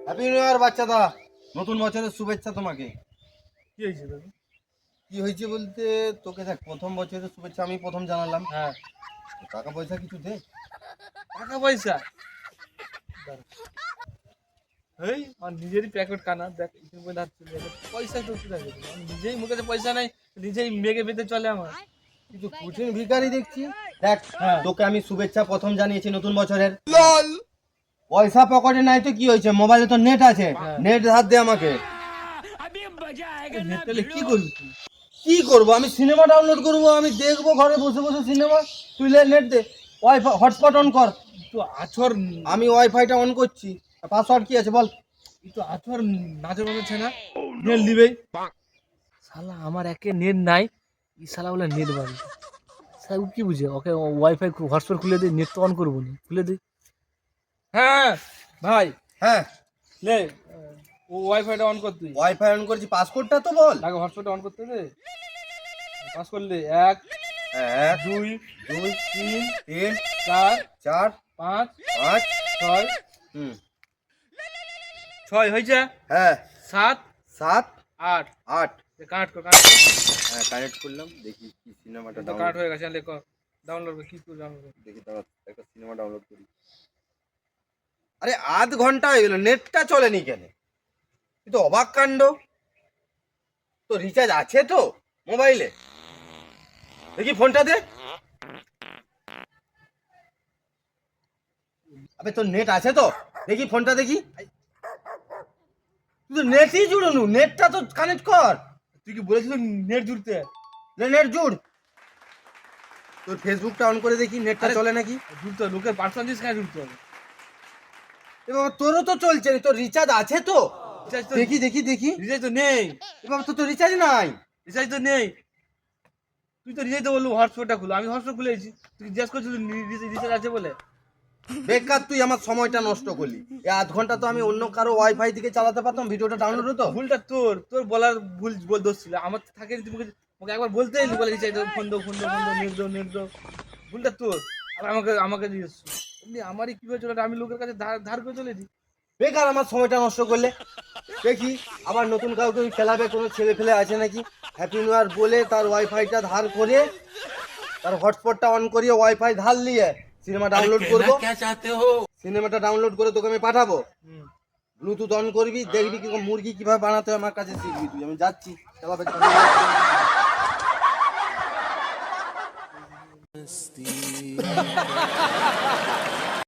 Happy new year বাচ্চাদা, নতুন বছরের শুভেচ্ছা তোমাকে। কি হয়েছে দাদা? কি হয়েছে বলতে, তোকে দেখ প্রথম বছরের শুভেচ্ছা আমি প্রথম জানালাম। হ্যাঁ, টাকা পয়সা কিছু দে। টাকা পয়সা এই আমার নিজেরই প্যাকেট কানা দেখ, এখানে পর্যন্ত হাত চলে যাবে। পয়সা তো কি লাগে, আমি নিজেই মুখে পয়সা নাই, নিজেই মেঘে বেঁধে চলে আমার। কিছু কঠিন ভিখারি দেখছি। দেখ হ্যাঁ। তোকে আমি শুভেচ্ছা প্রথম জানিয়েছি নতুন বছরের। পয়সা পকেটে নাই তো কি হয়েছে, মোবাইলে তো নেট আছে, হ্যাঁ। নেট ধার দে আমাকে। নেট পেলে কি করবি তুই? কি করব আমি? সিনেমা ডাউনলোড করব, আমি দেখবো ঘরে বসে বসে সিনেমা। তুই নেট দে, ওয়াইফাই হটস্পট অন কর। তো আছর আমি ওয়াইফাইটা অন করছি। পাসওয়ার্ড কি আছে বল? তো আছর নাচের মতো ছেনা নেট দিবেই। শালা আমার একে নেট নাই, ই শালা বলে নেট বাড়ি। শালা ও কি বুঝে, ওকে ওয়াইফাই হটস্পট খুলে দিই, নেট তো অন করবো না, খুলে দিই। হ্যাঁ ভাই, হ্যাঁ, লে ও ওয়াইফাইটা অন কর তুই। ওয়াইফাই অন করছি, পাসওয়ার্ডটা তো বল। আগে হটস্পটটা অন করতে দে। পাস করলে 1 এক 2 দুই 3 তিন 4 চার 5 পাঁচ 6 হুম 6 হয়েছে। হ্যাঁ 7 সাত 8 আট কাট কর। হ্যাঁ কানেক্ট করলাম, দেখি কি সিনেমাটা তো কাট ডাউনলোড। হয়ে গেছে, লেখ ডাউনলোড কি করে ডাউনলোড। দেখি দাঁড়া, একটা সিনেমা ডাউনলোড করি। আরে আধ ঘন্টা হয়ে গেল, নেটটা চলেনি কেন? তুই তো অবাক কাণ্ড। তো রিচার্জ আছে তো মোবাইলে? দেখি ফোনটা দে। আবে তোর নেট আছে তো? দেখি ফোনটা দেখি। তুই তো নেটই জুড়োনু, নেটটা তো কানেক্ট কর। তুই কি বলেছিস নেট জুড়তে? নেট জুড়। তোর ফেসবুকটা অন করে দেখি নেটটা আরে- চলে নাকি। জুড়তে হবে, লোকের পার্সোনাল জিনিস কেন জুড়তে হবে? এবার তোরও তো চলছে না, তোর রিচার্জ আছে তো? রিচার্জ তো দেখি দেখি দেখি। রিচার্জ তো নেই। এবার তো তোর রিচার্জ নাই। রিচার্জ তো নেই। তুই তো রিচার্জ তো বললু হটস্পটটা খুলো, আমি হটস্পট খুলেছি। তুই জিজ্ঞেস করছিলি রিচার্জ আছে বলে। বেকার তুই আমার সময়টা নষ্ট করলি। এই আধ ঘন্টা তো আমি অন্য কারো ওয়াইফাই থেকে চালাতে পারতাম, ভিডিওটা ডাউনলোড হতো। ভুলটা তোর, তোর বলার ভুল দোষ ছিল। আমার থাকে তুই মুখে একবার বলতে এলি, বলে রিচার্জ ফোন দাও ফোন দাও ফোন দাও, নেট দাও নেট দাও। ভুলটা তোর। আর আমাকে দিয়েছ। এমনি আমারই কি হয়ে চলে, আমি লোকের কাছে ধার করে চলেছি। বেকার আমার সময়টা নষ্ট করলে। দেখি আবার নতুন কাউকে খেলাবে, কোনো ছেলে ফেলে আছে নাকি। হ্যাপি নিউ ইয়ার বলে তার ওয়াইফাইটা ধার করে, তার হটস্পটটা অন করিয়ে ওয়াইফাই ধার নিয়ে সিনেমা ডাউনলোড করবো। সিনেমাটা ডাউনলোড করে তোকে আমি পাঠাবো। ব্লুটুথ অন করবি, দেখবি কি মুরগি কিভাবে বানাতে হয় আমার কাছে শিখবি তুই। আমি যাচ্ছি খেলাবে।